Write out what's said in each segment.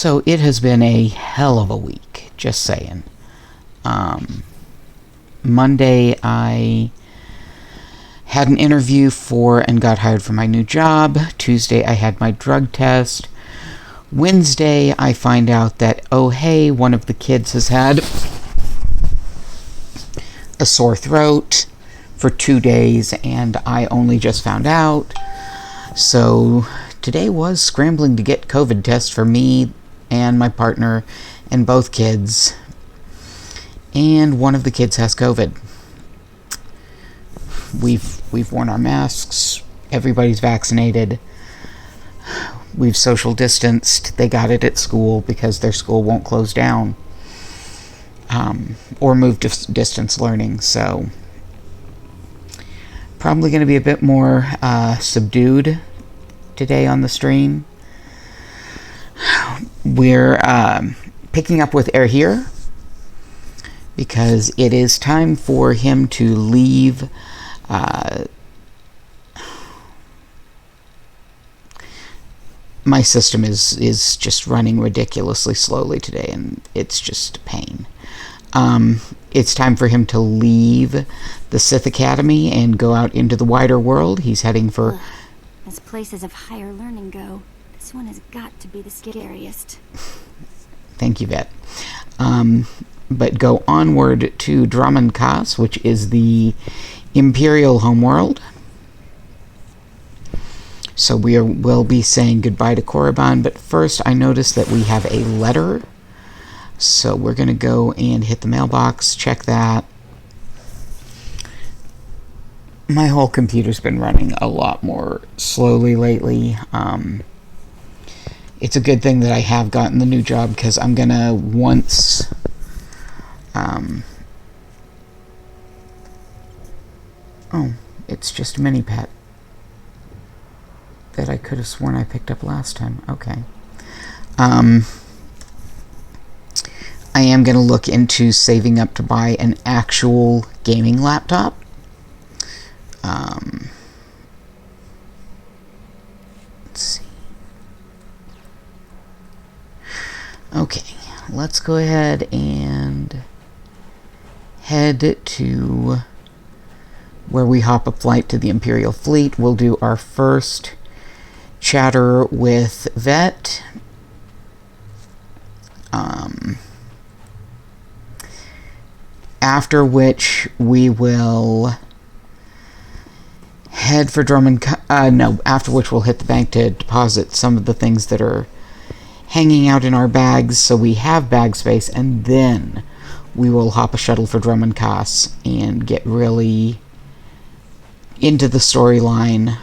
So it has been a hell of a week, just saying. Monday, I had an interview for and got hired for my new job. Tuesday, I had my drug test. Wednesday, I find out that, oh hey, one of the kids has had a sore throat for 2 days, and I only just found out. So today was scrambling to get COVID tests for me and my partner and both kids. And one of the kids has COVID. We've worn our masks. Everybody's vaccinated. We've social distanced. They got it at school because their school won't close down or move to distance learning. So probably going to be a bit more subdued today on the stream. We're picking up with Air here because it is time for him to leave. My system is just running ridiculously slowly today, and it's just a pain. It's time for him to leave the Sith Academy and go out into the wider world. He's heading for... As places of higher learning go, this one has got to be the scariest. Thank you, Vet. But go onward to Dromund Kaas, which is the Imperial homeworld. So we'll be saying goodbye to Korriban, but first I noticed that we have a letter. So we're going to go and hit the mailbox, check that. My whole computer's been running a lot more slowly lately. It's a good thing that I have gotten the new job, because I'm going to once... oh, it's just a mini pet that I could have sworn I picked up last time. Okay. I am going to look into saving up to buy an actual gaming laptop. Let's see. Okay, let's go ahead and head to where we hop a flight to the Imperial fleet. We'll do our first chatter with Vet. After which we will head for after which we'll hit the bank to deposit some of the things that are hanging out in our bags, so we have bag space, and then we will hop a shuttle for Dromund Kaas and get really into the storyline.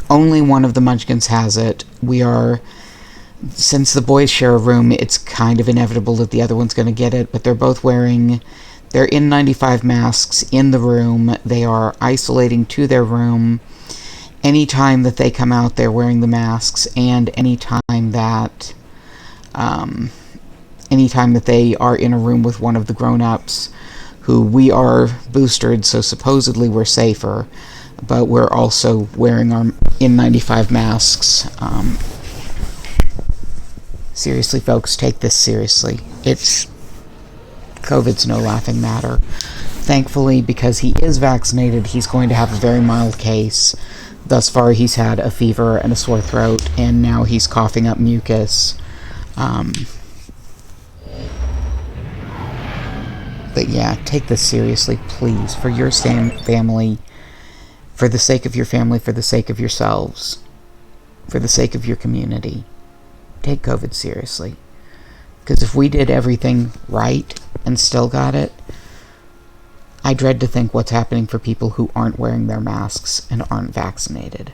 Only one of the Munchkins has it. Since the boys share a room, it's kind of inevitable that the other one's going to get it, but they're both wearing their N95 masks in the room. They are isolating to their room. Anytime that they come out, they're wearing the masks, and anytime that they are in a room with one of the grown-ups, who we are boosted, so supposedly we're safer, but we're also wearing our N95 masks. Seriously, folks, take this seriously. COVID's no laughing matter. Thankfully, because he is vaccinated, he's going to have a very mild case. Thus far, he's had a fever and a sore throat, and now he's coughing up mucus. But yeah, take this seriously, please, for your family, for the sake of your family, for the sake of yourselves, for the sake of your community. Take COVID seriously. Because if we did everything right and still got it, I dread to think what's happening for people who aren't wearing their masks and aren't vaccinated.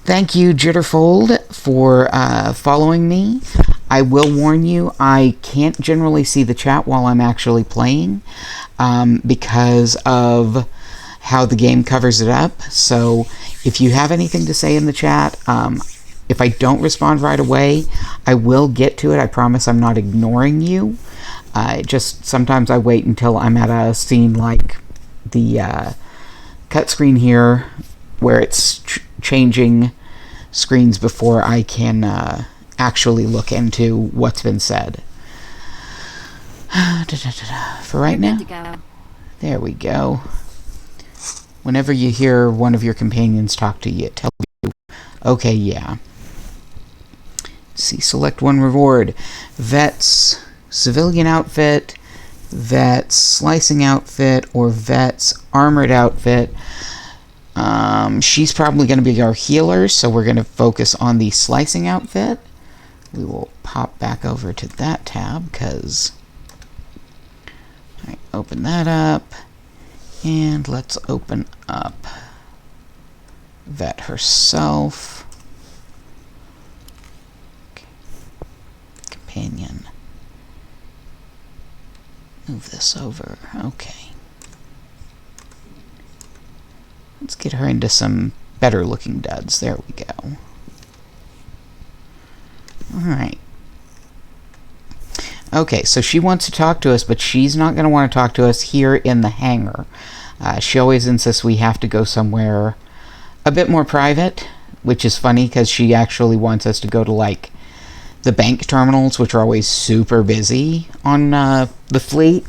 Thank you, Jitterfold, for following me. I will warn you, I can't generally see the chat while I'm actually playing because of how the game covers it up. So if you have anything to say in the chat, if I don't respond right away, I will get to it. I promise I'm not ignoring you. Just sometimes I wait until I'm at a scene like the cut screen here where it's changing screens before I can actually look into what's been said. For right now, there we go. Whenever you hear one of your companions talk to you, it tells you, okay, yeah. See, select one reward. Vet's civilian outfit, Vet's slicing outfit, or Vet's armored outfit. She's probably going to be our healer, so we're going to focus on the slicing outfit. We will pop back over to that tab, because... Alright, open that up. And let's open up Vet herself. Okay. Companion. Move this over. Okay. Let's get her into some better looking duds. There we go. Alright. Okay, so she wants to talk to us, but she's not going to want to talk to us here in the hangar. She always insists we have to go somewhere a bit more private, which is funny because she actually wants us to go to, like, the bank terminals, which are always super busy on the fleet,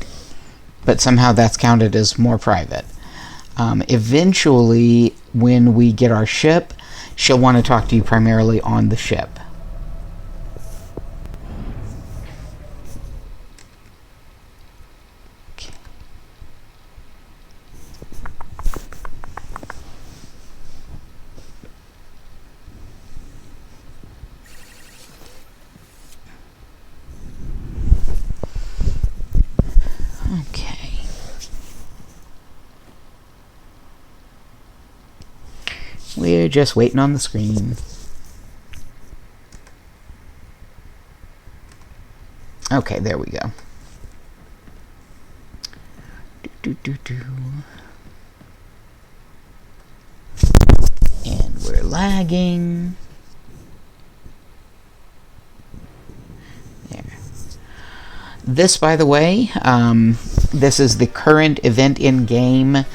but somehow that's counted as more private. Eventually, when we get our ship, she'll want to talk to you primarily on the ship. We're just waiting on the screen. Okay, there we go. And we're lagging. There. This, by the way, this is the current event in game.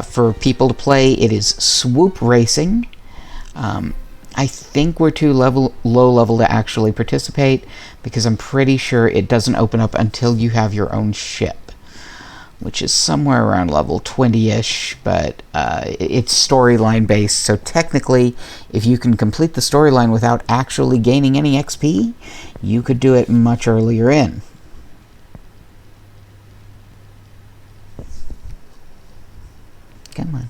For people to play, it is Swoop Racing. I think we're too low level to actually participate because I'm pretty sure it doesn't open up until you have your own ship, which is somewhere around level 20-ish, but it's storyline based, so technically if you can complete the storyline without actually gaining any XP, you could do it much earlier in. Come on.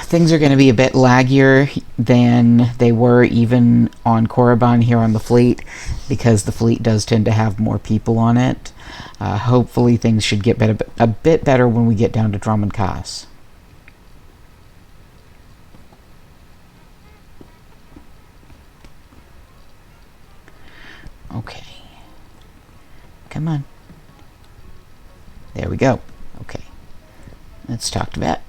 Things are going to be a bit laggier than they were even on Korriban here on the fleet, because the fleet does tend to have more people on it. Hopefully things should get a bit better when we get down to Drummond Kaas. Okay. Come on. There we go. Okay. Let's talk to Vet.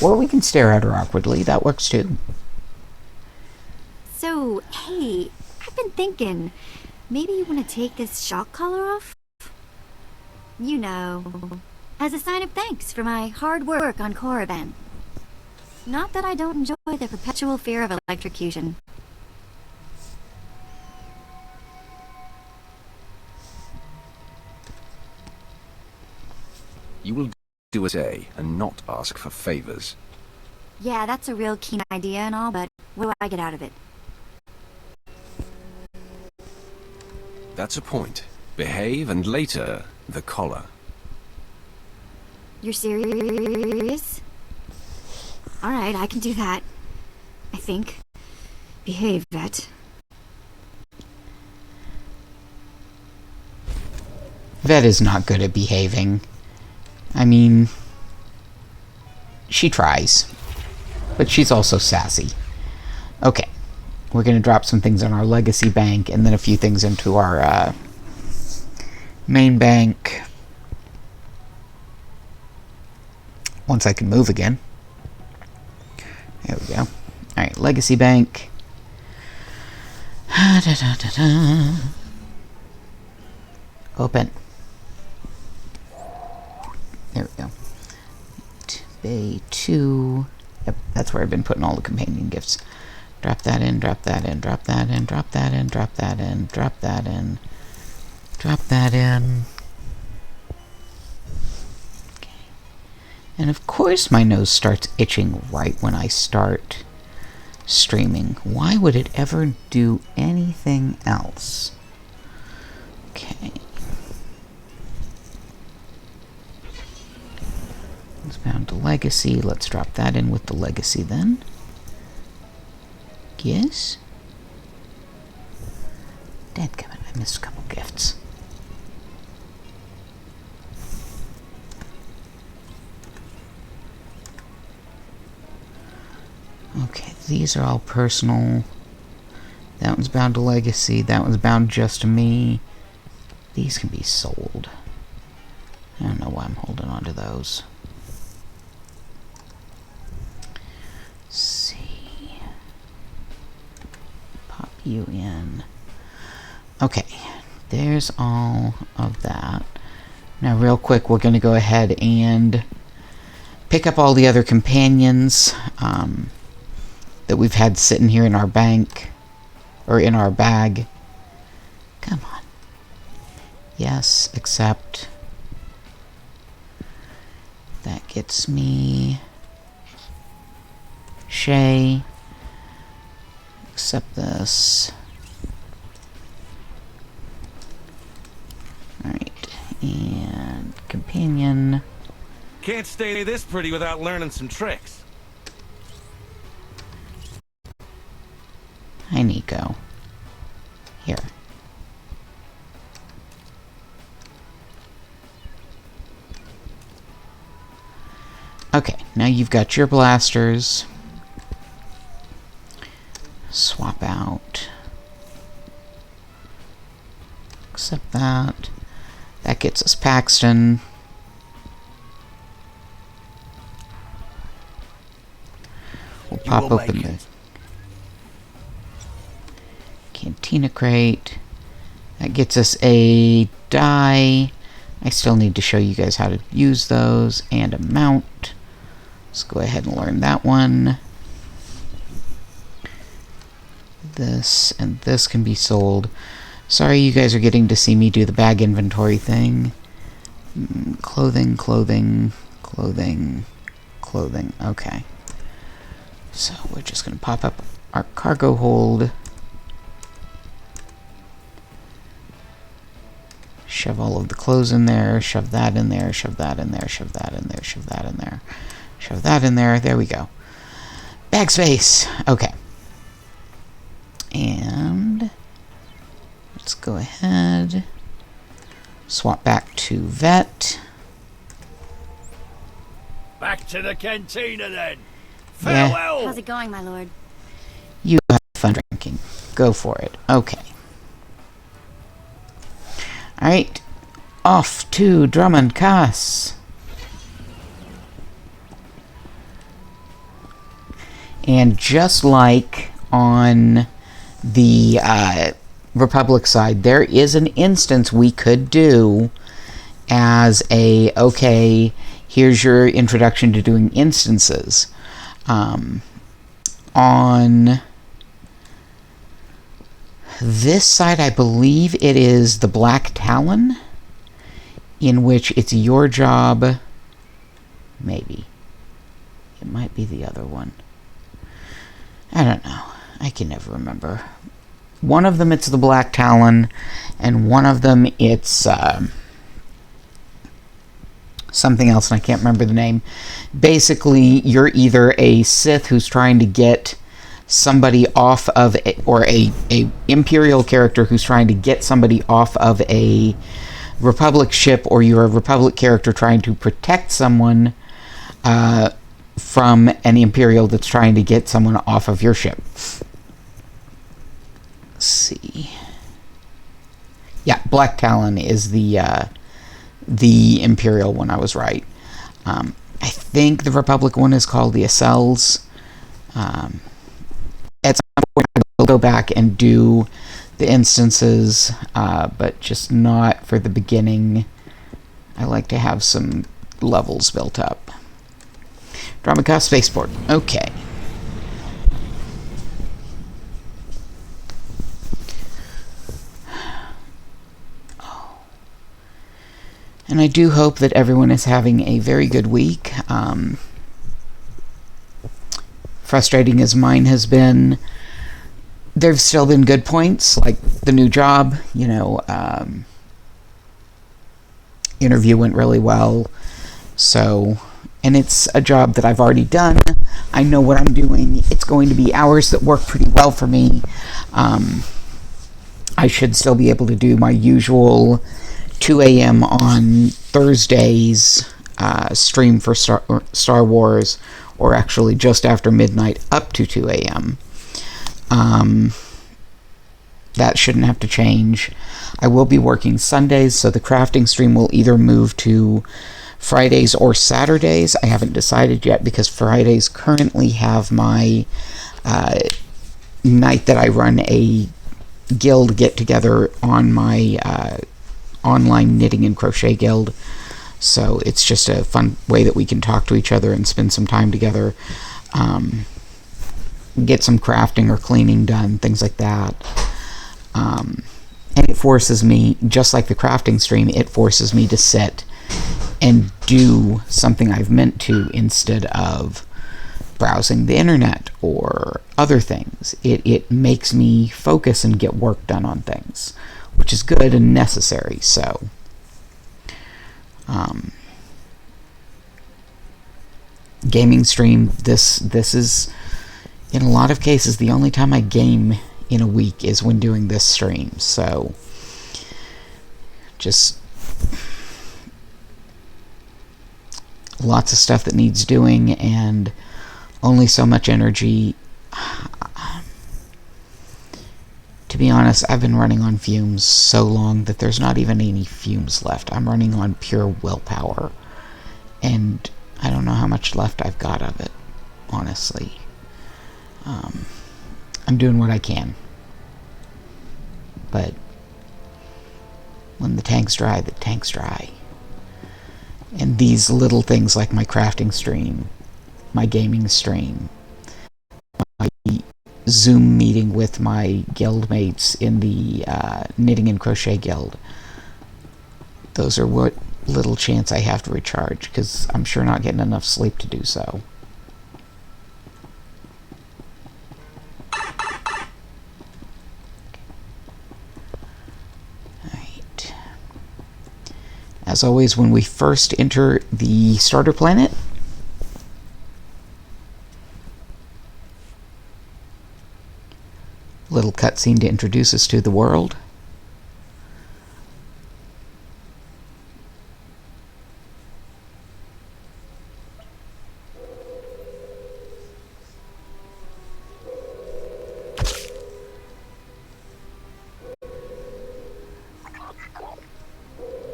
Or we can stare at her awkwardly. That works too. So, hey, I've been thinking, maybe you want to take this shock collar off? You know, as a sign of thanks for my hard work on Korriban. Not that I don't enjoy the perpetual fear of electrocution. You will do as I say and not ask for favors. Yeah, that's a real keen idea and all, but what do I get out of it? That's a point. Behave and later, the collar. You're serious? Alright, I can do that. I think. Behave, Vet. Vet is not good at behaving. I mean, she tries, but she's also sassy. Okay, we're going to drop some things on our legacy bank and then a few things into our main bank. Once I can move again. There we go. Alright, Legacy Bank. Open. There we go. Bay 2. Yep, that's where I've been putting all the companion gifts. Drop that in, drop that in, drop that in, drop that in, drop that in, drop that in, drop that in. Okay. And of course my nose starts itching right when I start streaming. Why would it ever do anything else? Okay. It's bound to Legacy. Let's drop that in with the Legacy then. Yes? Dadgummit, I missed a couple gifts. Okay, these are all personal. That one's bound to Legacy. That one's bound just to me. These can be sold. I don't know why I'm holding on to those. Let's see. Pop you in. Okay, there's all of that. Now real quick, we're going to go ahead and pick up all the other companions that we've had sitting here in our bank, or in our bag. Come on. Yes, accept. That gets me Shay. Accept this. Alright, and companion. Can't stay this pretty without learning some tricks. Hi, Nico. Here. Okay, now you've got your blasters. Swap out. Accept that. That gets us Paxton. We'll pop open the Cantina crate. That gets us a die. I still need to show you guys how to use those, and a mount. Let's go ahead and learn that one. This and this can be sold. Sorry you guys are getting to see me do the bag inventory thing. Clothing, clothing, clothing, clothing. Okay. So we're just going to pop up our cargo hold. Shove all of the clothes in there, shove that in there, shove that in there, shove that in there, shove that in there, shove that in there. There we go. Bag space. Okay. And let's go ahead. Swap back to vet. Back to the cantina then. Yeah. Farewell. How's it going, my lord? You have fun drinking. Go for it. Okay. Alright. Off to Drummond Cass. And just like on the Republic side, there is an instance we could do as a, okay, here's your introduction to doing instances. On this side, I believe it is the Black Talon, in which it's your job, maybe. It might be the other one. I don't know. I can never remember. One of them it's the Black Talon, and one of them it's something else, and I can't remember the name. Basically, you're either a Sith who's trying to get somebody off of or a Imperial character who's trying to get somebody off of a Republic ship, or you're a Republic character trying to protect someone from an Imperial that's trying to get someone off of your ship. Let's see. Yeah, Black Talon is the Imperial one. I was right. I think the Republic one is called the Accels. At some point, I will go back and do the instances, but just not for the beginning. I like to have some levels built up. Dramacast Spaceport. Okay. And I do hope that everyone is having a very good week. Frustrating as mine has been, there've still been good points, like the new job, interview went really well. So, and it's a job that I've already done. I know what I'm doing. It's going to be hours that work pretty well for me. I should still be able to do my usual 2 a.m. on Thursdays stream for Star Wars, or actually just after midnight up to 2 a.m. That shouldn't have to change. I will be working Sundays, so the crafting stream will either move to Fridays or Saturdays. I haven't decided yet, because Fridays currently have my night that I run a guild get-together on my online knitting and crochet guild. So it's just a fun way that we can talk to each other and spend some time together. Get some crafting or cleaning done, things like that. And it forces me, just like the crafting stream, it forces me to sit and do something I've meant to, instead of browsing the internet or other things. It makes me focus and get work done on things, which is good and necessary. So gaming stream, this is in a lot of cases the only time I game in a week is when doing this stream. So just lots of stuff that needs doing, and only so much energy. To be honest, I've been running on fumes so long that there's not even any fumes left. I'm running on pure willpower, and I don't know how much left I've got of it, honestly. I'm doing what I can, but when the tank's dry, the tank's dry. And these little things like my crafting stream, my gaming stream, my Zoom meeting with my guild mates in the knitting and crochet guild, those are what little chance I have to recharge, because I'm sure not getting enough sleep to do so. Alright. As always, when we first enter the starter planet, little cutscene to introduce us to the world.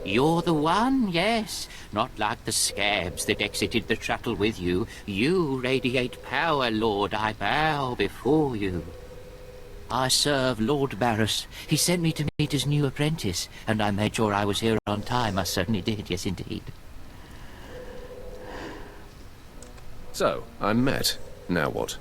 You're the one, yes. Not like the scabs that exited the shuttle with you. You radiate power, Lord. I bow before you. I serve Lord Varus. He sent me to meet his new apprentice, and I made sure I was here on time. I certainly did, yes indeed. So, I'm met. Now what?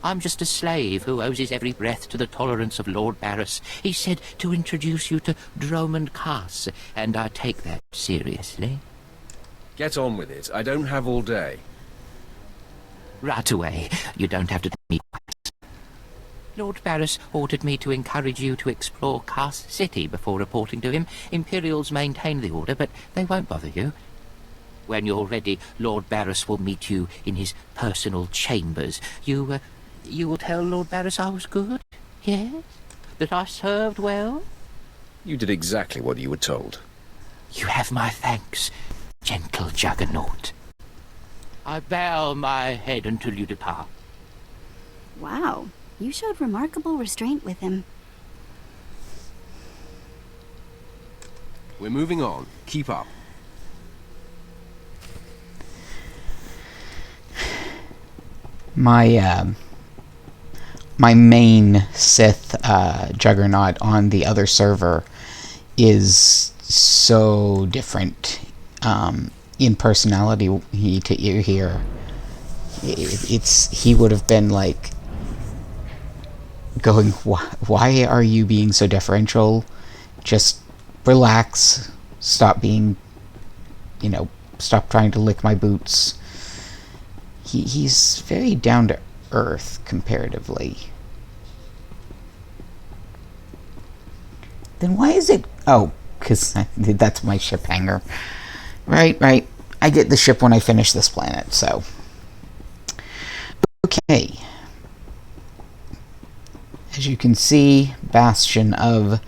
I'm just a slave who owes his every breath to the tolerance of Lord Varus. He said to introduce you to Dromond Cass, and I take that seriously. Get on with it. I don't have all day. Right away. You don't have to tell me twice. Lord Varus ordered me to encourage you to explore Cass City before reporting to him. Imperials maintain the order, but they won't bother you. When you're ready, Lord Varus will meet you in his personal chambers. You will tell Lord Varus I was good? Yes? That I served well? You did exactly what you were told. You have my thanks, gentle Juggernaut. I bow my head until you depart. Wow, you showed remarkable restraint with him. We're moving on. Keep up. my my main Sith juggernaut on the other server is so different in personality to you here. He would have been like going, why are you being so deferential? Just relax. Stop being, stop trying to lick my boots. He's very down to earth comparatively. Then why is it... Oh, because that's my ship hangar. Right. I get the ship when I finish this planet, so... Okay. As you can see, bastion of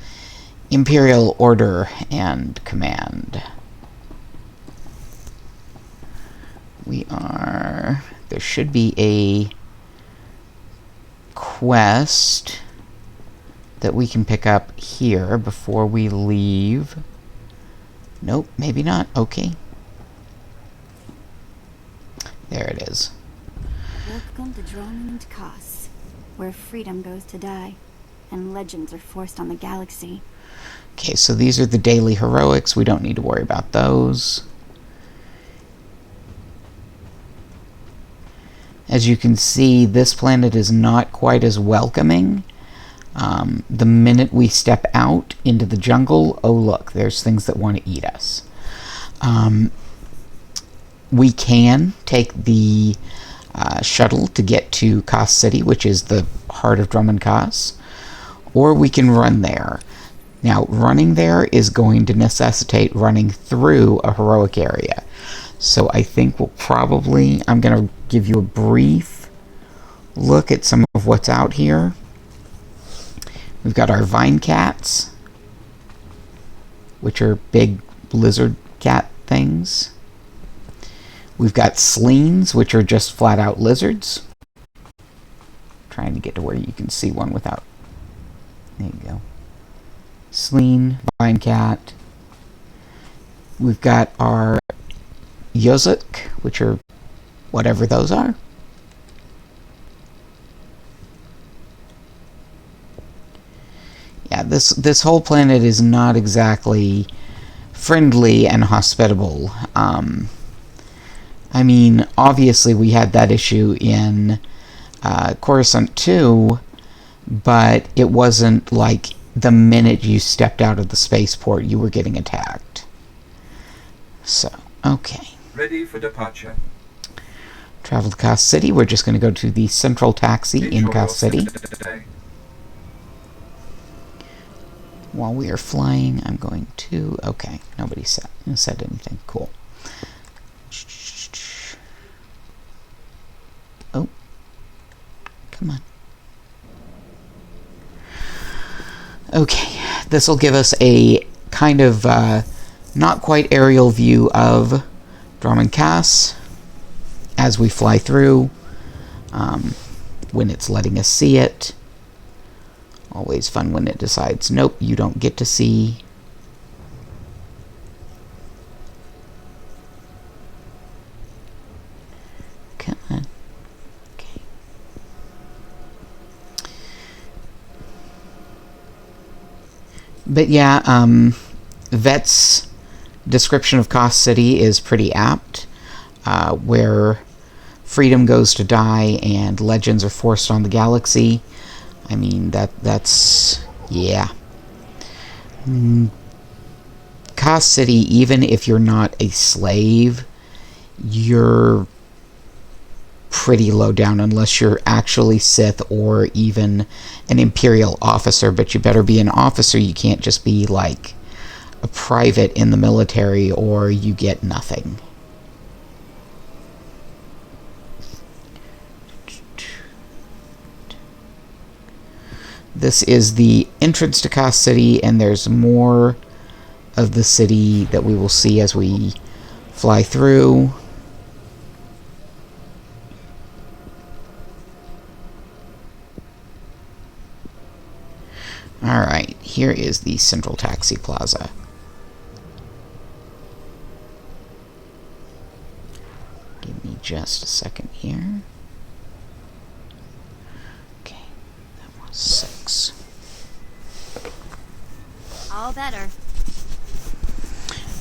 Imperial order and command. There should be a quest that we can pick up here before we leave. Nope, maybe not. Okay. There it is. Welcome to Drummond Koss, where freedom goes to die, and legends are forced on the galaxy. Okay, so these are the daily heroics. We don't need to worry about those. As you can see, this planet is not quite as welcoming. The minute we step out into the jungle, oh look, there's things that want to eat us. We can take the shuttle to get to Koss City, which is the heart of Drummond Koss, or we can run there. Now, running there is going to necessitate running through a heroic area. So I think I'm going to give you a brief look at some of what's out here. We've got our vine cats, which are big lizard cat things. We've got sleens, which are just flat out lizards. Trying to get to where you can see one without... There you go. Sleen, vine cat. We've got our Yozuk, which are whatever those are. Yeah, this whole planet is not exactly friendly and hospitable. I mean, obviously we had that issue in Coruscant 2, but it wasn't like the minute you stepped out of the spaceport you were getting attacked. So, okay. Ready for departure. Travel to Koss City. We're just going to go to the central taxi in Koss City. While we are flying, I'm going to... Okay, nobody said anything. Cool. Oh. Come on. Okay, this will give us a kind of not quite aerial view of Drummond Koss as we fly through, when it's letting us see it. Always fun when it decides, nope, you don't get to see. Come on. Okay. But yeah, Vet's description of Koss City is pretty apt, where freedom goes to die and legends are forced on the galaxy. I mean, that's yeah. Koss City, even if you're not a slave, you're pretty low down unless you're actually Sith or even an Imperial officer, but you better be an officer. You can't just be like a private in the military or you get nothing. This is the entrance to Koss City, and there's more of the city that we will see as we fly through. Alright, here is the Central Taxi Plaza. Give me just a second here. All better.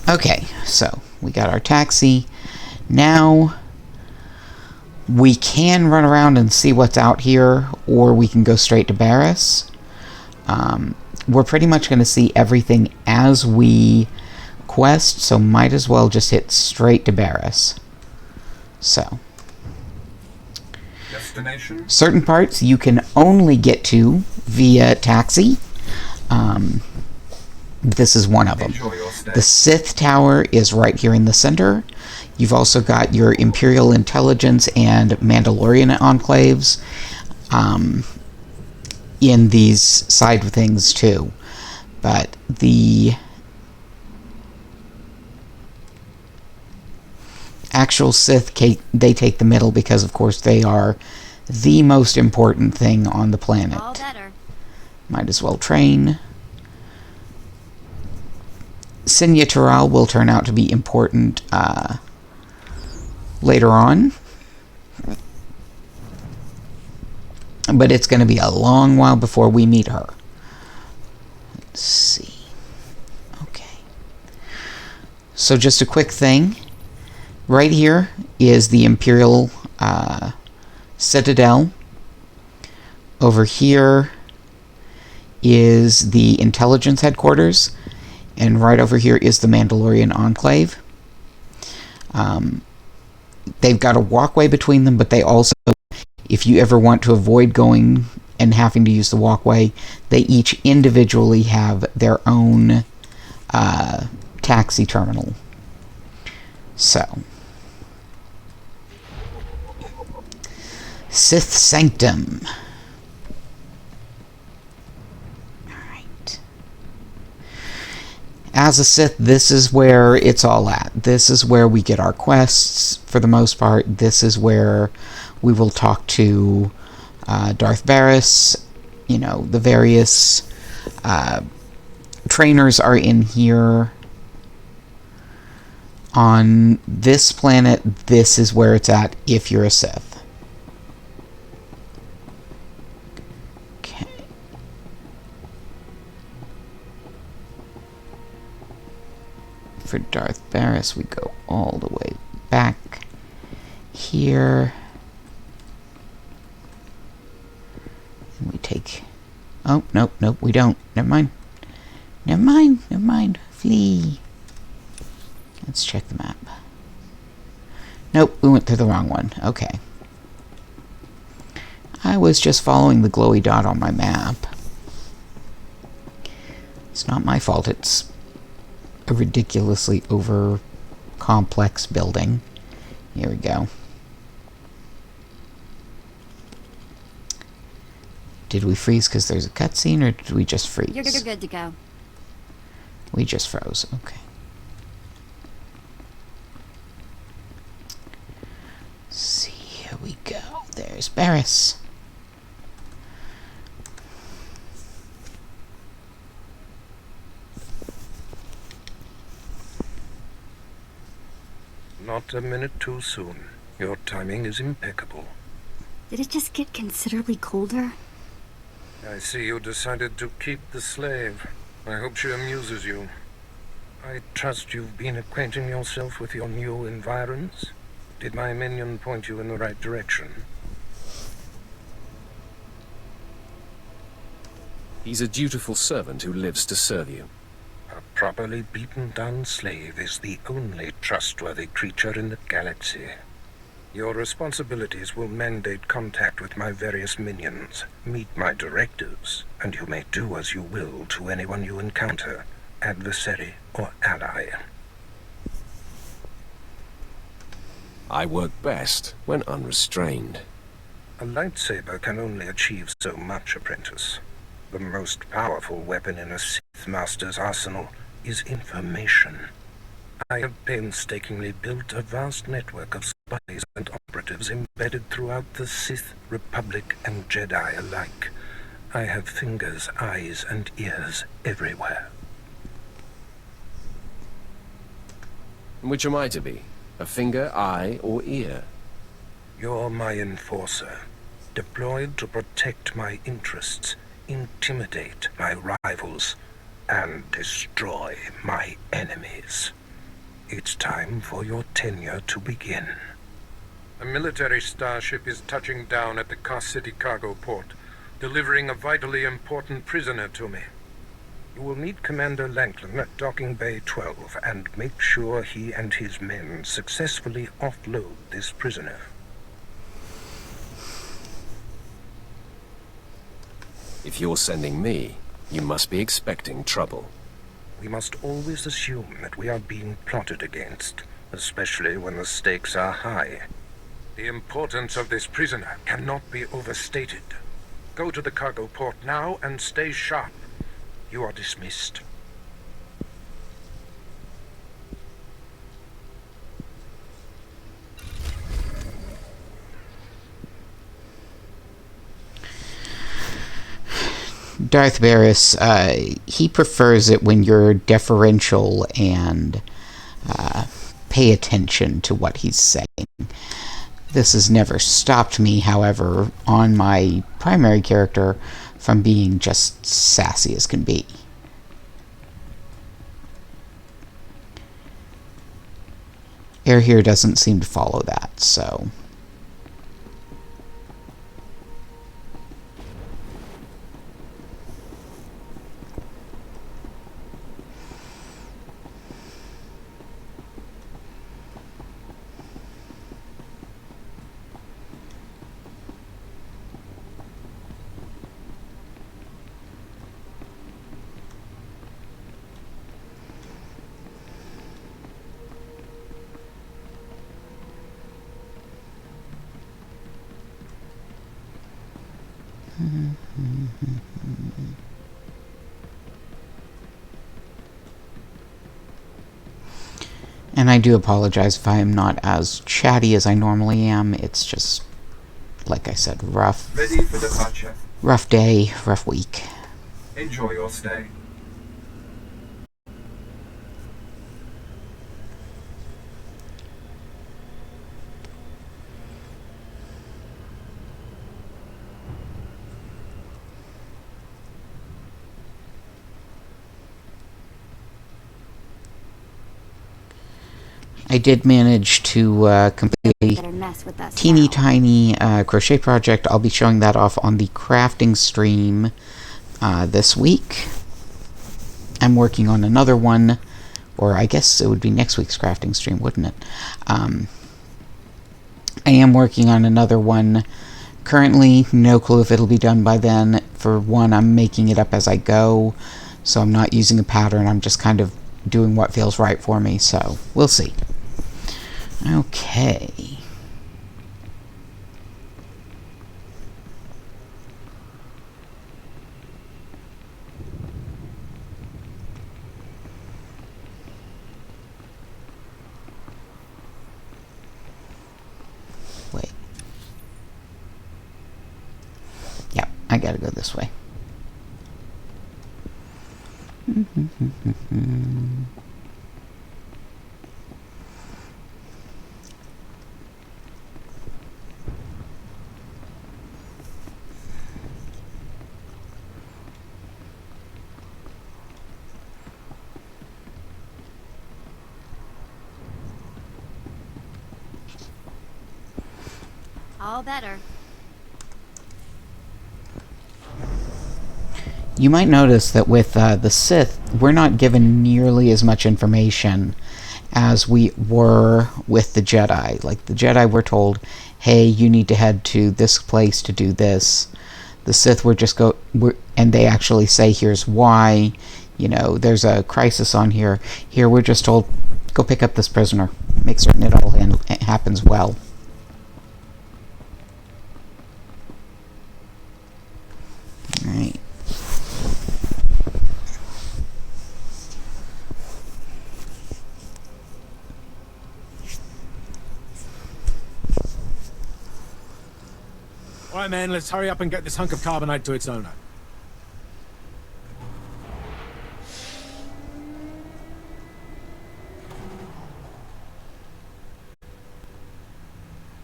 Okay, so we got our taxi. Now we can run around and see what's out here, or we can go straight to Barris. We're pretty much going to see everything as we quest, so might as well just hit straight to Barris. So, Destination. certain parts you can only get to via taxi. This is one of them. Enjoy your stay. The Sith Tower is right here in the center. You've also got your Imperial Intelligence and Mandalorian enclaves in these side things too. But the actual Sith, they take the middle because, of course, they are the most important thing on the planet. All better. Might as well train. Sinya Tural will turn out to be important later on. But it's going to be a long while before we meet her. Let's see. Okay. So just a quick thing. Right here is the Imperial Citadel. Over here is the Intelligence Headquarters. And right over here is the Mandalorian Enclave. They've got a walkway between them, but they also, if you ever want to avoid going and having to use the walkway, they each individually have their own taxi terminal. So, Sith Sanctum. Alright. As a Sith, this is where it's all at. This is where we get our quests, for the most part. This is where we will talk to Darth Varus. You know, the various trainers are in here. On this planet, this is where it's at if you're a Sith. Okay. For Darth Varus, we go all the way back here. And we take... Oh, nope, we don't. Never mind. Never mind. Flee. Let's check the map. Nope, we went to the wrong one. Okay. I was just following the glowy dot on my map. It's not my fault. It's a ridiculously over-complex building. Here we go. Did we freeze because there's a cutscene, or did we just freeze? You're good to go. We just froze. Okay. See, here we go. There's Barris. Not a minute too soon. Your timing is impeccable. Did it just get considerably colder? I see you decided to keep the slave. I hope she amuses you. I trust you've been acquainting yourself with your new environs? Did my minion point you in the right direction? He's a dutiful servant who lives to serve you. A properly beaten-down slave is the only trustworthy creature in the galaxy. Your responsibilities will mandate contact with my various minions, meet my directives, and you may do as you will to anyone you encounter, adversary or ally. I work best when unrestrained. A lightsaber can only achieve so much, apprentice. The most powerful weapon in a Sith Master's arsenal is information. I have painstakingly built a vast network of spies and operatives embedded throughout the Sith, Republic, and Jedi alike. I have fingers, eyes, and ears everywhere. Which am I to be? A finger, eye, or ear? You're my enforcer, deployed to protect my interests, intimidate my rivals, and destroy my enemies. It's time for your tenure to begin. A military starship is touching down at the Car City cargo port, delivering a vitally important prisoner to me. You will meet Commander Lanklin at Docking Bay 12 and make sure he and his men successfully offload this prisoner. If you're sending me, you must be expecting trouble. We must always assume that we are being plotted against, especially when the stakes are high. The importance of this prisoner cannot be overstated. Go to the cargo port now and stay sharp. You are dismissed. Darth Varus, he prefers it when you're deferential and pay attention to what he's saying. This has never stopped me, however, on my primary character from being just sassy as can be. Air here doesn't seem to follow that, so... And I do apologize if I am not as chatty as I normally am. It's just, like I said, rough. Ready for departure. Rough day, rough week. Enjoy your stay. I did manage to complete a teeny tiny crochet project. I'll be showing that off on the crafting stream this week. I'm working on another one, or I guess it would be next week's crafting stream, wouldn't it? I am working on another one. Currently, no clue if it'll be done by then. For one, I'm making it up as I go, so I'm not using a pattern. I'm just kind of doing what feels right for me, so we'll see. Okay. Wait. Yeah, I gotta go this way. All better. You might notice that with the Sith, we're not given nearly as much information as we were with the Jedi. Like, the Jedi were told, hey, you need to head to this place to do this. The Sith were just and they actually say, here's why. You know, there's a crisis on here. Here we're just told, go pick up this prisoner. Make certain it all happens well. Alright. Alright, man, let's hurry up and get this hunk of carbonite to its owner.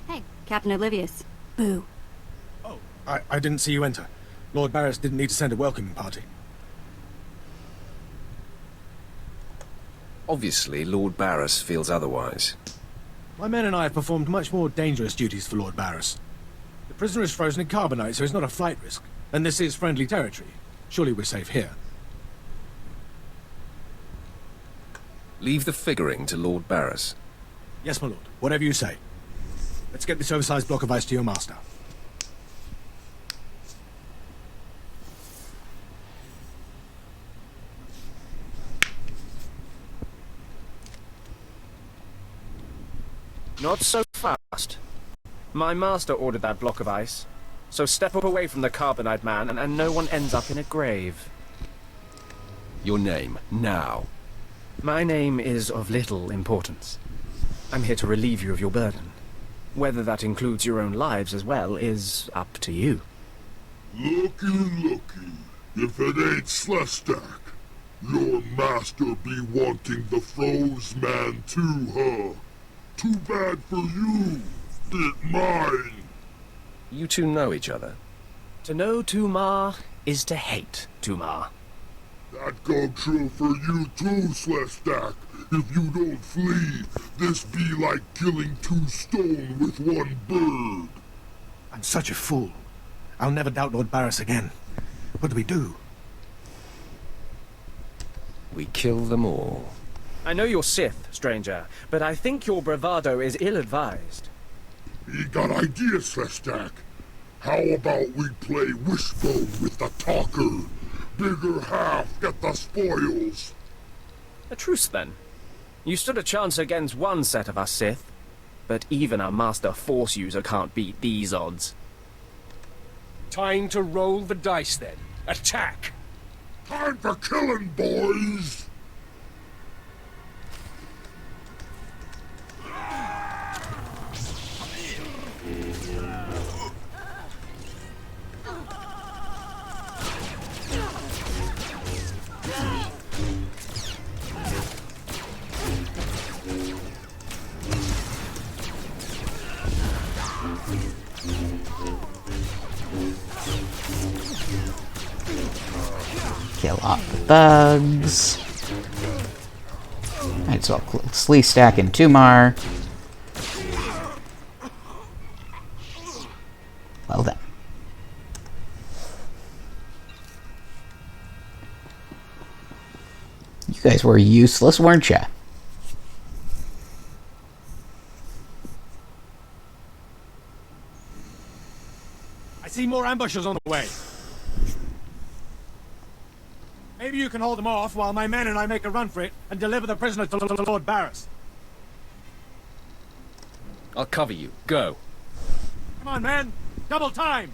Hey, Captain Oblivious. Boo. Oh, I didn't see you enter. Lord Varus didn't need to send a welcoming party. Obviously, Lord Varus feels otherwise. My men and I have performed much more dangerous duties for Lord Varus. The prisoner is frozen in carbonite, so he's not a flight risk. And this is friendly territory. Surely we're safe here. Leave the figuring to Lord Varus. Yes, my lord. Whatever you say. Let's get this oversized block of ice to your master. Not so fast. My master ordered that block of ice. So step up away from the carbonite man and no one ends up in a grave. Your name, now. My name is of little importance. I'm here to relieve you of your burden. Whether that includes your own lives as well is up to you. Looky. If it ain't Slestak, your master be wanting the froze man too, huh? Too bad for you. It mine. You two know each other? To know Tumar is to hate Tumar. That go true for you too, Slestak. If you don't flee, this be like killing 2 stone with 1 bird. I'm such a fool. I'll never doubt Lord Varus again. What do we do? We kill them all. I know you're Sith, stranger, but I think your bravado is ill-advised. He got ideas, Slestak. How about we play wishbone with the talker? Bigger half get the spoils. A truce, then. You stood a chance against one set of us Sith, but even a master Force user can't beat these odds. Time to roll the dice, then. Attack! Time for killing, boys! Kill off the bugs. Alright, so I'll Slee Stack and Tumar. Well then. You guys were useless, weren't ya? I see more ambushers on the way. Maybe you can hold them off while my men and I make a run for it and deliver the prisoner to Lord Varus. I'll cover you. Go. Come on, man! Double time!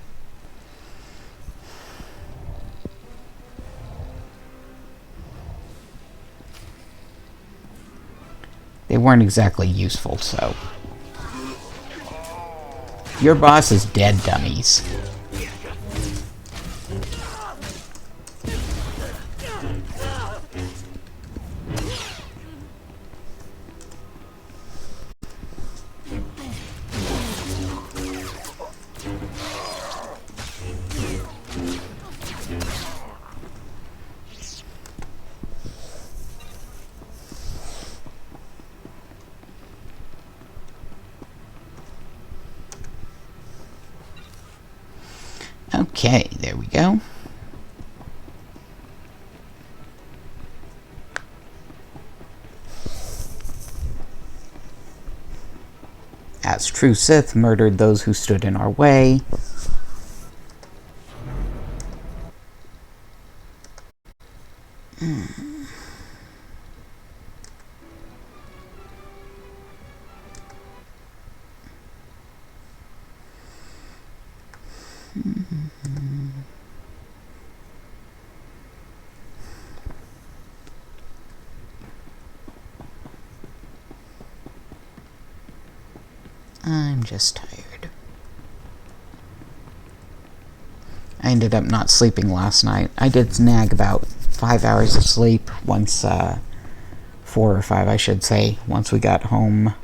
They weren't exactly useful, so... Your boss is dead, dummies. Okay, there we go. As true Sith, murdered those who stood in our way. I'm just tired. I ended up not sleeping last night. I did snag about 5 hours of sleep once, 4 or 5 I should say, once we got home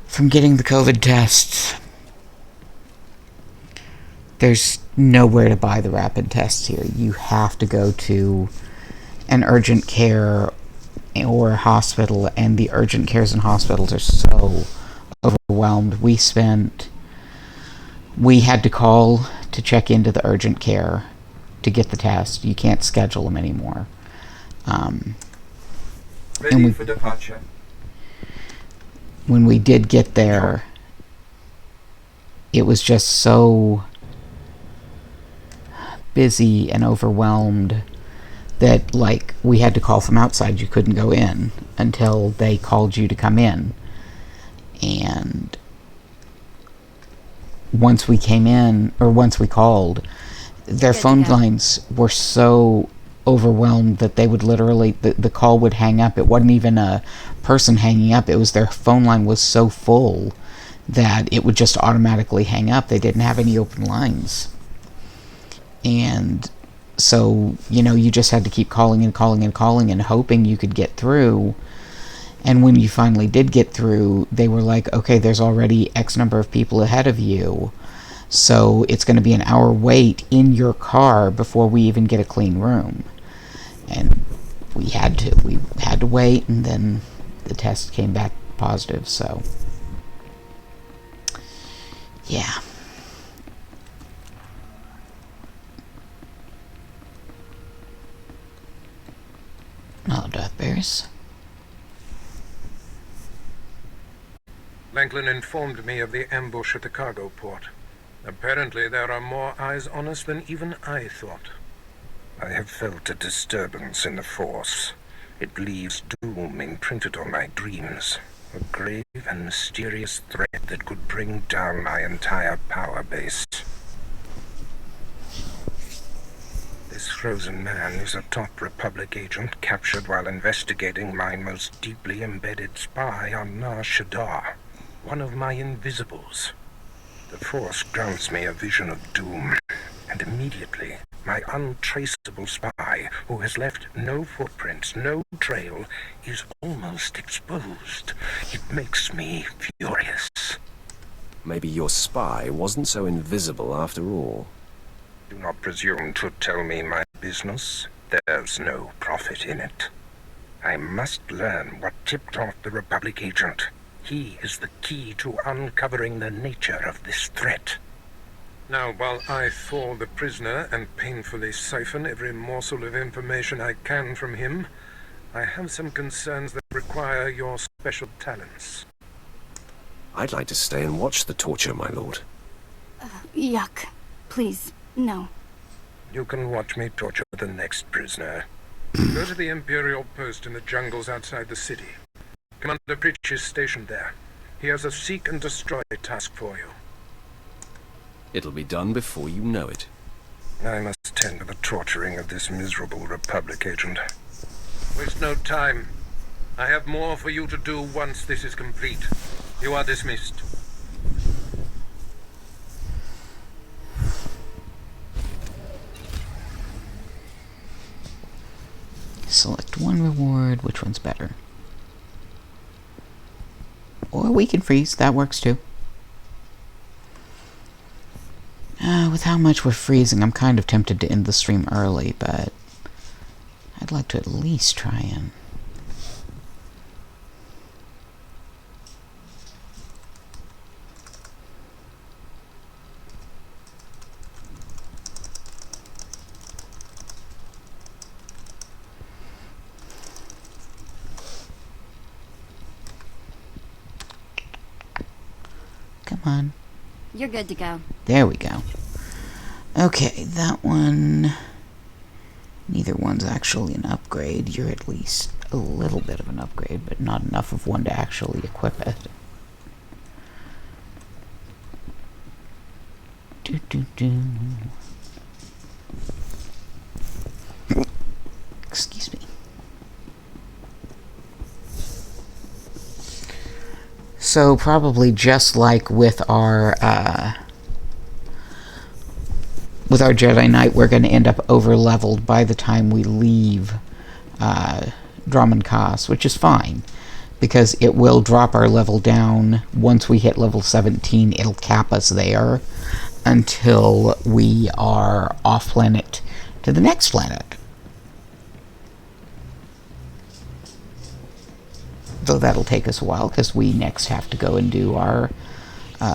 from getting the COVID tests. There's nowhere to buy the rapid tests here. You have to go to an urgent care or a hospital, and the urgent cares in hospitals are so overwhelmed. We had to call to check into the urgent care to get the test. You can't schedule them anymore. Ready for departure. When we did get there, it was just so busy and overwhelmed that, like, we had to call from outside. You couldn't go in until they called you to come in. And once we came in, or once we called, their phone lines were so overwhelmed that they would literally, the call would hang up. It wasn't even a person hanging up. It was their phone line was so full that it would just automatically hang up. They didn't have any open lines. And so, you know, you just had to keep calling and calling and calling and hoping you could get through. And when you finally did get through, they were like, okay, there's already X number of people ahead of you, so it's going to be an hour wait in your car before we even get a clean room. And we had to wait, and then the test came back positive, so yeah. Oh, Darth Varus. Langlin informed me of the ambush at the cargo port. Apparently there are more eyes on us than even I thought. I have felt a disturbance in the Force. It leaves doom imprinted on my dreams. A grave and mysterious threat that could bring down my entire power base. This frozen man is a top Republic agent captured while investigating my most deeply embedded spy on Nar Shaddaa, one of my invisibles. The Force grants me a vision of doom, and immediately my untraceable spy, who has left no footprints, no trail, is almost exposed. It makes me furious. Maybe your spy wasn't so invisible after all. Do not presume to tell me my business. There's no profit in it. I must learn what tipped off the Republic agent. He is the key to uncovering the nature of this threat. Now, while I thaw the prisoner and painfully siphon every morsel of information I can from him, I have some concerns that require your special talents. I'd like to stay and watch the torture, my lord. Yuck. Please, no. You can watch me torture the next prisoner. Go to the Imperial post in the jungles outside the city. Commander Pritch is stationed there. He has a seek and destroy task for you. It'll be done before you know it. I must tend to the torturing of this miserable Republic agent. Waste no time. I have more for you to do once this is complete. You are dismissed. Select one reward. Which one's better? Or we can freeze. That works too. With how much we're freezing, I'm kind of tempted to end the stream early, but I'd like to at least try and... Come on. You're good to go. There we go. Okay, that one... Neither one's actually an upgrade. You're at least a little bit of an upgrade, but not enough of one to actually equip it. Excuse me. So probably just like with our Jedi Knight, we're going to end up over-leveled by the time we leave Dromund Kaas, which is fine, because it will drop our level down. Once we hit level 17, it'll cap us there until we are off-planet to the next planet. Though that'll take us a while, because we next have to go and do our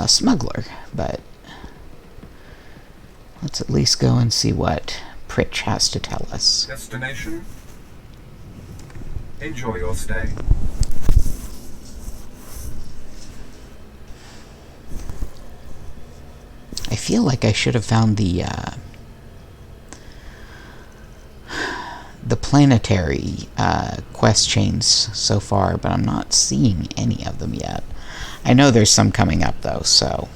smuggler. But let's at least go and see what Pritch has to tell us. Destination? Enjoy your stay. I feel like I should have found the planetary quest chains so far, but I'm not seeing any of them yet. I know there's some coming up, though, so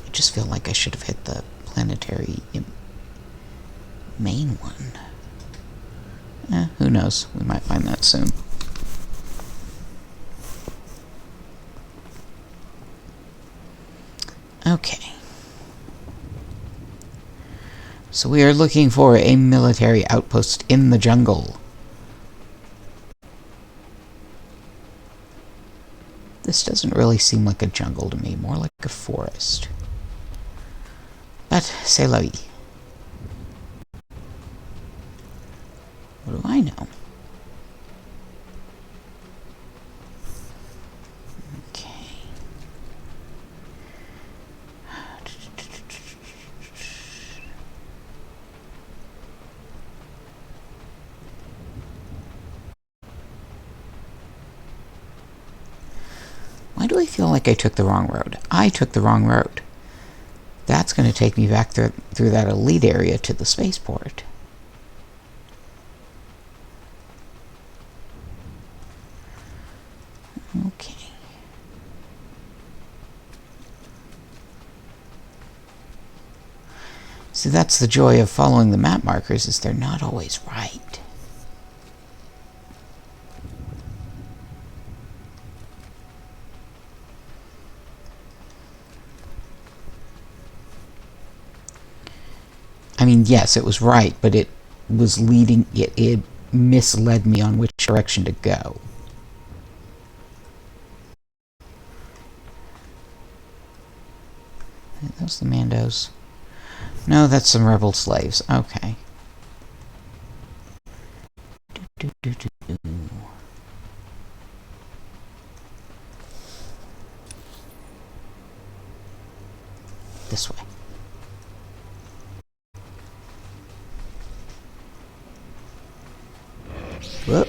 I just feel like I should have hit the planetary main one. Who knows? We might find that soon. Okay. So we are looking for a military outpost in the jungle. This doesn't really seem like a jungle to me, more like a forest. But, c'est la vie. What do I know? Okay. Why do I feel like I took the wrong road? I took the wrong road. That's going to take me back through that elite area to the spaceport. Okay. See, that's the joy of following the map markers, is they're not always right. I mean, yes, it was right, but it was leading, it misled me on which direction to go. Are those the Mandos? No, that's some rebel slaves. Okay. This way. Whoop.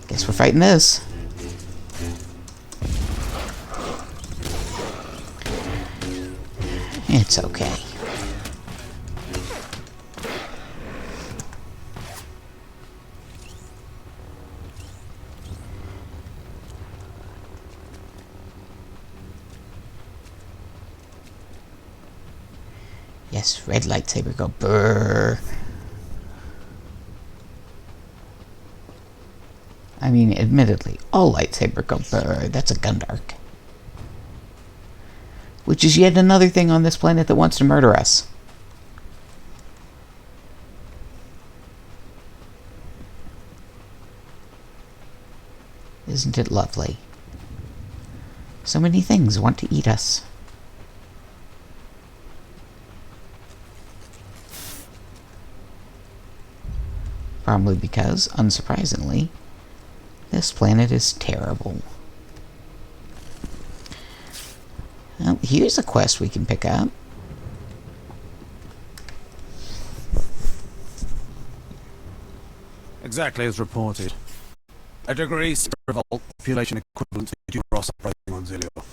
Guess we're fighting this. It's okay. Yes, red lightsaber go brrr. I mean, admittedly, all lightsaber go brrr. That's a Gundark. Which is yet another thing on this planet that wants to murder us. Isn't it lovely? So many things want to eat us. Probably because, unsurprisingly, this planet is terrible. Well, here's a quest we can pick up. Exactly as reported. A degree revolt, population equivalent to Ross operating on Zilio.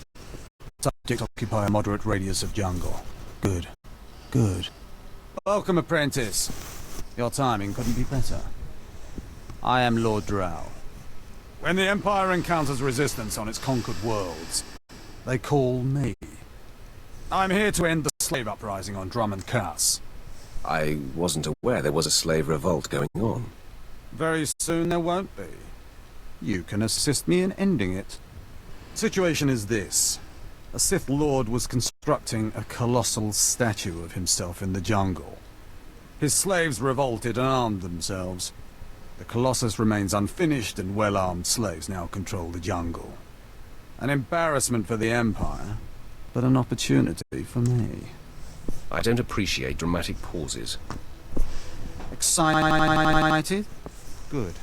Subjects occupy a moderate radius of jungle. Good. Good. Welcome, apprentice. Your timing couldn't be better. I am Lord Drow. When the Empire encounters resistance on its conquered worlds, they call me. I'm here to end the slave uprising on Drummond Cass. I wasn't aware there was a slave revolt going on. Very soon there won't be. You can assist me in ending it. Situation is this. A Sith Lord was constructing a colossal statue of himself in the jungle. His slaves revolted and armed themselves. The Colossus remains unfinished, and well-armed slaves now control the jungle. An embarrassment for the Empire, but an opportunity for me. I don't appreciate dramatic pauses. Excited? Good.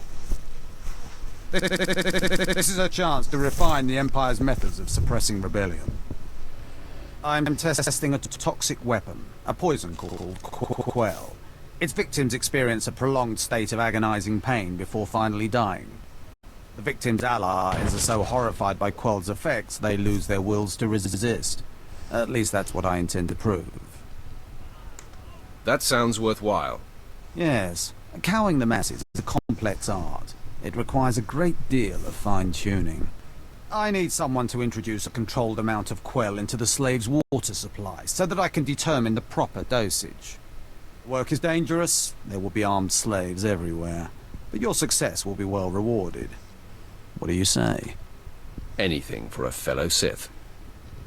This is a chance to refine the Empire's methods of suppressing rebellion. I'm testing a toxic weapon, a poison called Quell. Its victims experience a prolonged state of agonizing pain before finally dying. The victim's allies are so horrified by Quell's effects, they lose their wills to resist. At least that's what I intend to prove. That sounds worthwhile. Yes, cowing the masses is a complex art. It requires a great deal of fine-tuning. I need someone to introduce a controlled amount of Quell into the slave's water supply, so that I can determine the proper dosage. Work is dangerous, there will be armed slaves everywhere, but your success will be well rewarded. What do you say? Anything for a fellow Sith.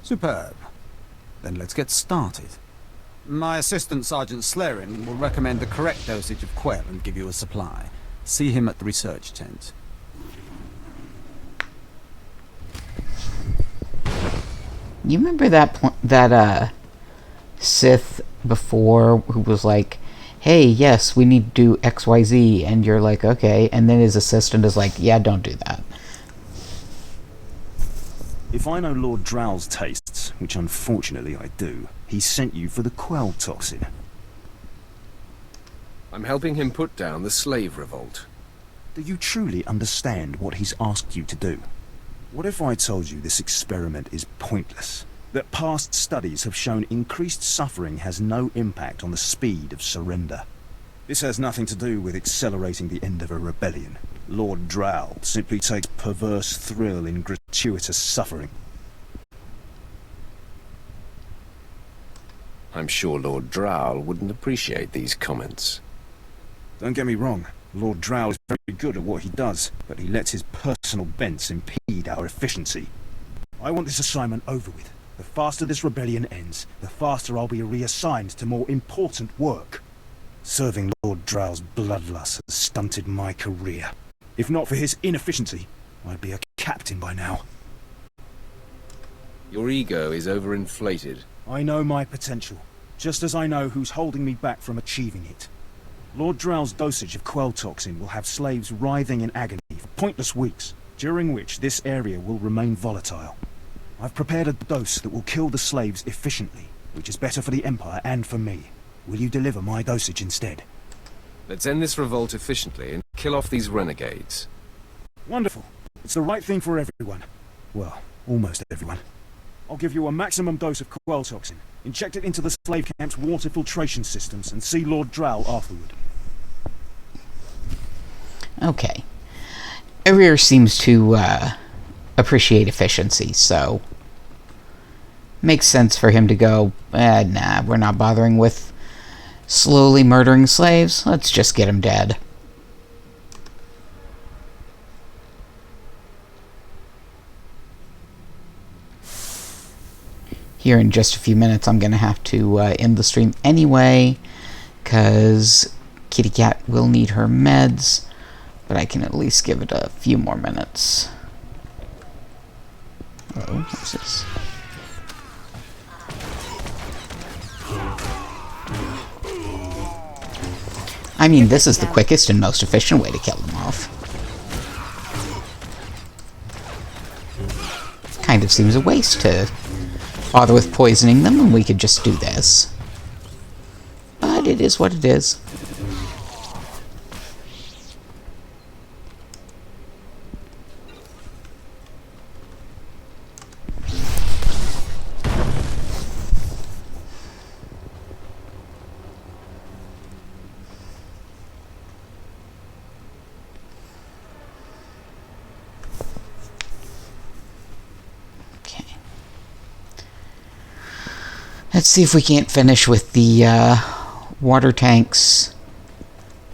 Superb. Then let's get started. My assistant, Sergeant Slerin, will recommend the correct dosage of Quell and give you a supply. See him at the research tent. You remember that Sith before who was like, hey, yes, we need to do XYZ, and you're like, okay, and then his assistant is like, yeah, don't do that. If I know Lord Drow's tastes, which unfortunately I do, he sent you for the Quell toxin. I'm helping him put down the slave revolt. Do you truly understand what he's asked you to do? What if I told you this experiment is pointless? That past studies have shown increased suffering has no impact on the speed of surrender? This has nothing to do with accelerating the end of a rebellion. Lord Drow simply takes perverse thrill in gratuitous suffering. I'm sure Lord Drow wouldn't appreciate these comments. Don't get me wrong, Lord Drow is very good at what he does, but he lets his personal bents impede our efficiency. I want this assignment over with. The faster this rebellion ends, the faster I'll be reassigned to more important work. Serving Lord Drow's bloodlust has stunted my career. If not for his inefficiency, I'd be a captain by now. Your ego is overinflated. I know my potential, just as I know who's holding me back from achieving it. Lord Drow's dosage of Quell toxin will have slaves writhing in agony for pointless weeks, during which this area will remain volatile. I've prepared a dose that will kill the slaves efficiently, which is better for the Empire and for me. Will you deliver my dosage instead? Let's end this revolt efficiently and kill off these renegades. Wonderful. It's the right thing for everyone. Well, almost everyone. I'll give you a maximum dose of Quell toxin. Inject it into the slave camp's water filtration systems and see Lord Drow afterward. Okay. Arier seems to appreciate efficiency, so makes sense for him to go, nah, we're not bothering with slowly murdering slaves. Let's just get him dead. Here in just a few minutes, I'm going to have to end the stream anyway, because Kitty Cat will need her meds, but I can at least give it a few more minutes. Hello, what's this? I mean, this is the quickest and most efficient way to kill them off. Kind of seems a waste to bother with poisoning them when we could just do this. But it is what it is. Let's see if we can't finish with the water tanks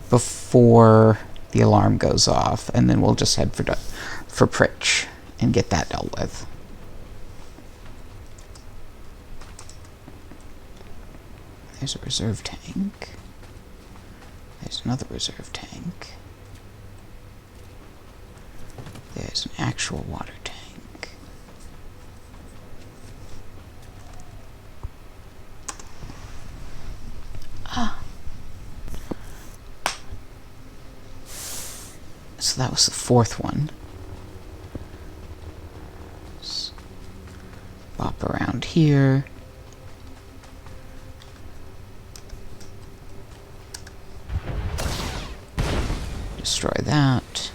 before the alarm goes off, and then we'll just head for Pritch and get that dealt with. There's a reserve tank. There's another reserve tank. There's an actual water tank. So that was the fourth one. here. Destroy that.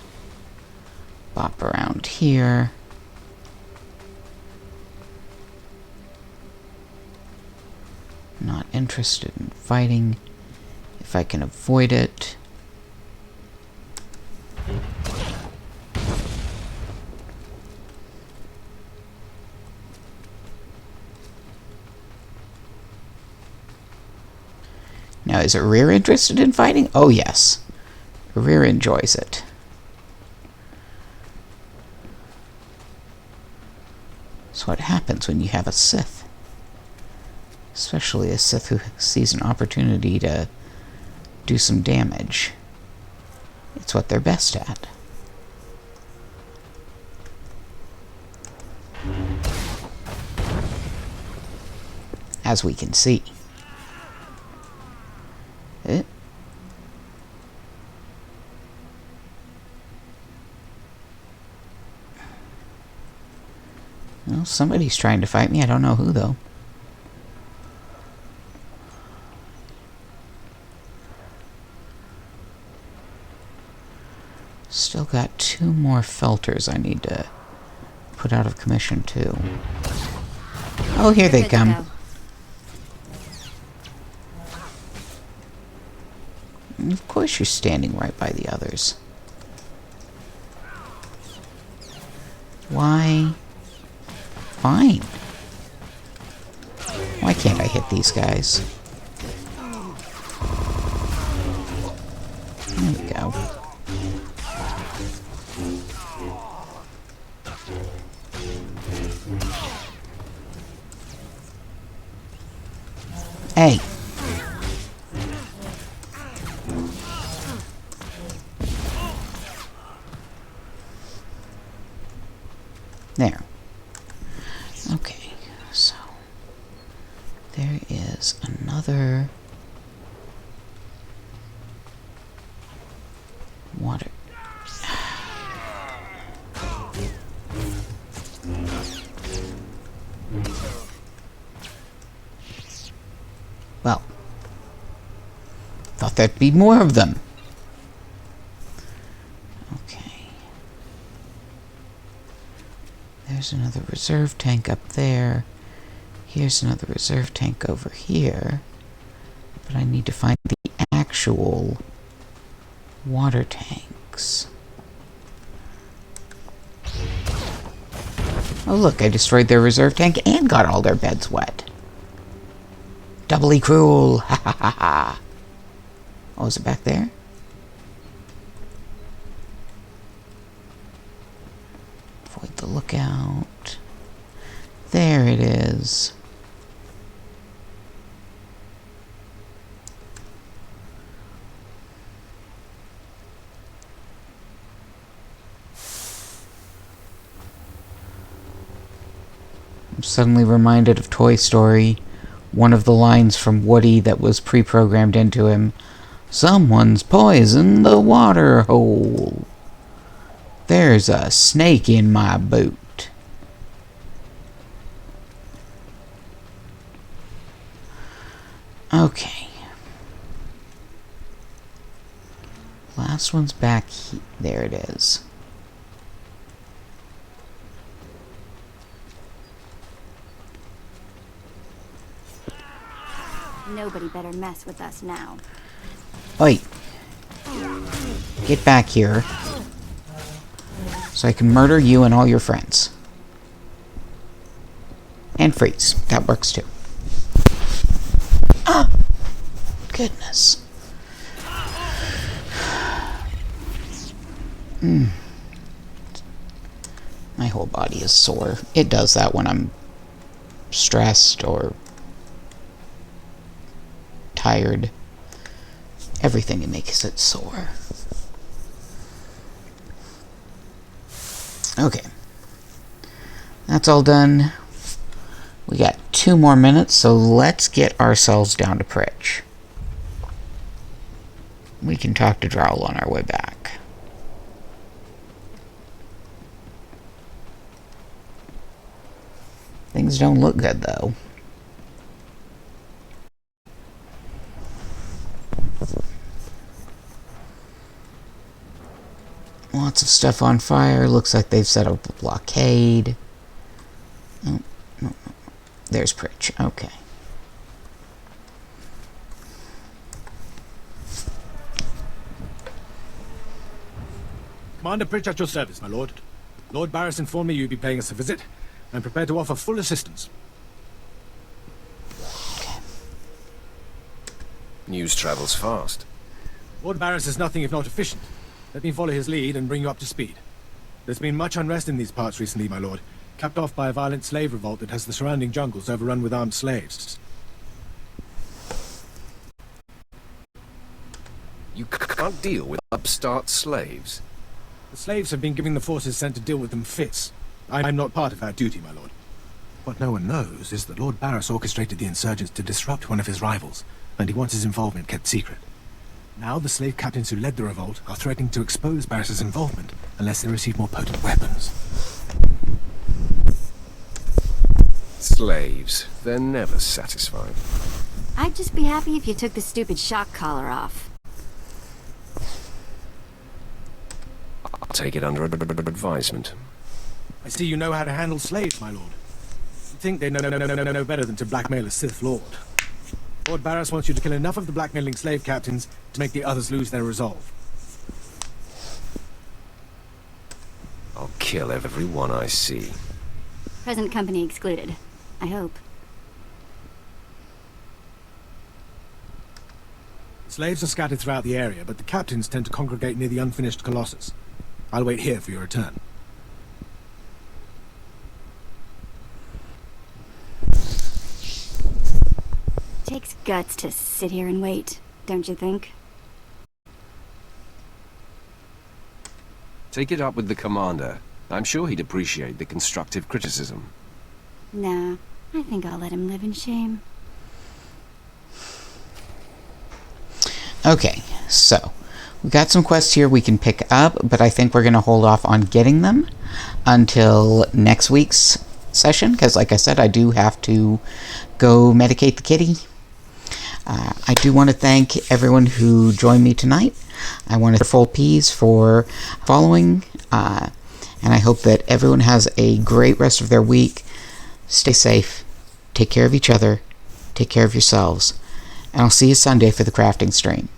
Bop around here. Not interested in fighting if I can avoid it. Now, is Rear interested in fighting? Oh, yes. Rear enjoys it. That's what happens when you have a Sith. Especially a Sith who sees an opportunity to do some damage. It's what they're best at. As we can see. Well, somebody's trying to fight me. I don't know who, though. Still got 2 more filters I need to put out of commission, too. Oh, here they come. Of course you're standing right by the others. Why? Fine. Why can't I hit these guys? There we go. Hey. There. Okay, so there is another water. Well, thought there'd be more of them. Okay. There's another reserve tank up there. Here's another reserve tank over here. But I need to find the actual water tanks. Oh look, I destroyed their reserve tank and got all their beds wet. Doubly cruel! Ha ha ha ha! Oh, is it back there? Avoid the lookout. There it is. I'm suddenly reminded of Toy Story. One of the lines from Woody that was pre-programmed into him. Someone's poisoned the water hole. There's a snake in my boot. Okay. Last one's back here. There it is. Nobody better mess with us now. Oi. Get back here. So I can murder you and all your friends. And freeze. That works too. Ah! Goodness. My whole body is sore. It does that when I'm stressed or tired. Everything makes it sore. Okay. That's all done. We got 2 more minutes, so let's get ourselves down to Pritch. We can talk to Drowl on our way back. Things don't look good, though. Lots of stuff on fire. Looks like they've set up a blockade. Oh, no. There's Pritch. Okay. Commander Pritch at your service, my lord. Lord Varus informed me you'd be paying us a visit. I'm prepared to offer full assistance. News travels fast. Lord Varus is nothing if not efficient. Let me follow his lead and bring you up to speed. There's been much unrest in these parts recently, my lord, capped off by a violent slave revolt that has the surrounding jungles overrun with armed slaves. You can't deal with upstart slaves. The slaves have been giving the forces sent to deal with them fits. I'm not part of that duty, my lord. What no one knows is that Lord Varus orchestrated the insurgents to disrupt one of his rivals, and he wants his involvement kept secret. Now the slave captains who led the revolt are threatening to expose Varus's involvement unless they receive more potent weapons. Slaves. They're never satisfied. I'd just be happy if you took the stupid shock collar off. I'll take it under advisement. I see you know how to handle slaves, my lord. You think they know better than to blackmail a Sith Lord. Lord Varus wants you to kill enough of the blackmailing slave captains to make the others lose their resolve. I'll kill every one I see. Present company excluded. I hope. Slaves are scattered throughout the area, but the captains tend to congregate near the unfinished Colossus. I'll wait here for your return. Takes guts to sit here and wait, don't you think? Take it up with the commander. I'm sure he'd appreciate the constructive criticism. Nah, I think I'll let him live in shame. Okay, so we got some quests here we can pick up, but I think we're going to hold off on getting them until next week's session, because like I said, I do have to go medicate the kitty. I do want to thank everyone who joined me tonight. I want to thank Full Peas for following, and I hope that everyone has a great rest of their week. Stay safe, take care of each other, take care of yourselves, and I'll see you Sunday for the crafting stream.